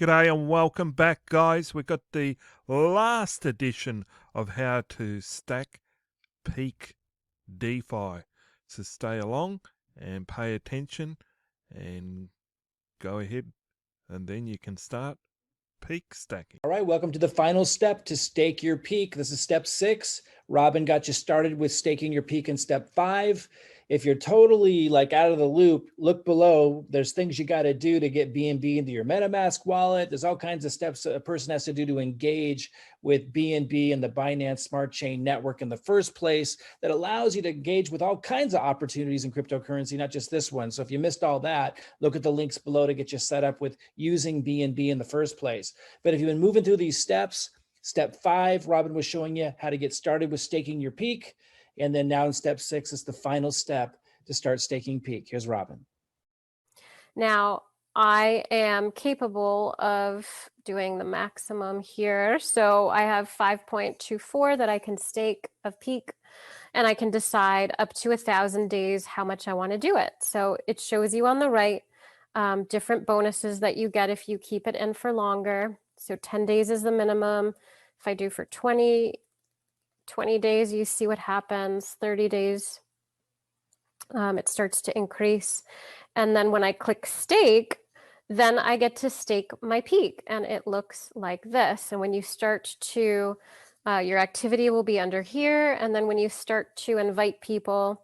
G'day and welcome back, guys. We've got the last edition of how to stack Peak DeFi. So stay along and pay attention and go ahead, and then you can start peak stacking. All right, welcome to the final step to stake your peak. This is step 6. Robin got you started with staking your peak in step 5. If you're totally like out of the loop, look below. There's things you got to do to get BNB into your Metamask wallet. There's all kinds of steps a person has to do to engage with BNB and the Binance Smart Chain network in the first place that allows you to engage with all kinds of opportunities in cryptocurrency, not just this one. So if you missed all that, look at the links below to get you set up with using BNB in the first place. But if you've been moving through these steps, step 5, Robin was showing you how to get started with staking your peak. And then now in step 6 is the final step to start staking peak. Here's Robin. Now, I am capable of doing the maximum here. So I have 5.24 that I can stake of peak, and I can decide up to 1,000 days how much I want to do it. So it shows you on the right different bonuses that you get if you keep it in for longer. So 10 days is the minimum. If I do for 20 days, you see what happens. 30 days, it starts to increase. And then when I click stake, then I get to stake my peak, and it looks like this. And when you start to, your activity will be under here. And then when you start to invite people,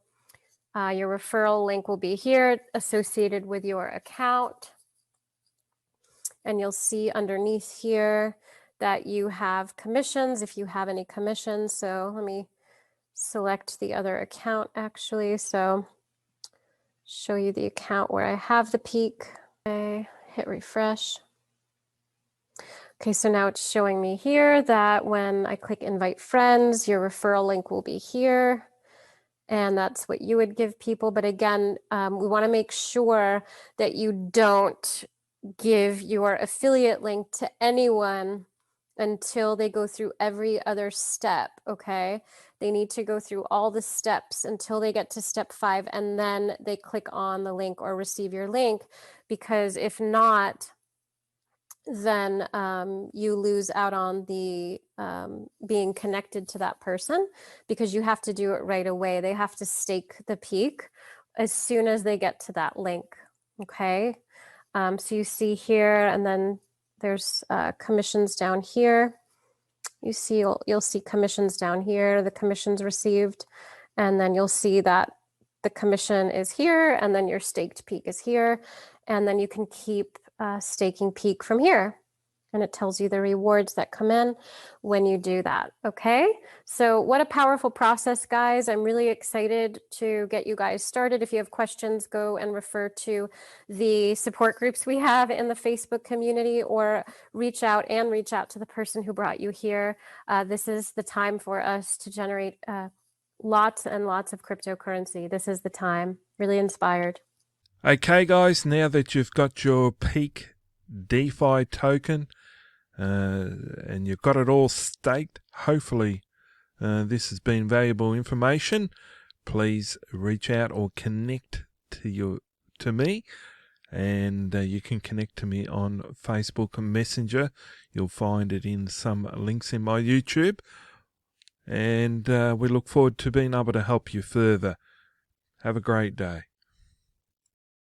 your referral link will be here associated with your account. And you'll see underneath here that you have commissions, if you have any commissions. So let me select the other account actually. So show you the account where I have the peak. Okay, hit refresh. Okay, so now it's showing me here that when I click invite friends, your referral link will be here. And that's what you would give people. But again, we want to make sure that you don't give your affiliate link to anyone until they go through every other step, okay? They need to go through all the steps until they get to step 5, and then they click on the link or receive your link, because if not, then you lose out on the being connected to that person, because you have to do it right away. They have to stake the peak as soon as they get to that link, okay? So you see here, and then there's commissions down here. You'll see commissions down here, the commissions received, and then you'll see that the commission is here, and then your staked peak is here, and then you can keep staking peak from here. And it tells you the rewards that come in when you do that, okay? So what a powerful process, guys. I'm really excited to get you guys started. If you have questions, go and refer to the support groups we have in the Facebook community, or reach out to the person who brought you here. This is the time for us to generate lots and lots of cryptocurrency. This is the time. Really inspired. Okay, guys, now that you've got your Peak DeFi token and you've got it all staked, hopefully this has been valuable information. Please reach out or connect to me, and you can connect to me on Facebook Messenger. You'll find it in some links in my YouTube, and we look forward to being able to help you further. Have a great day.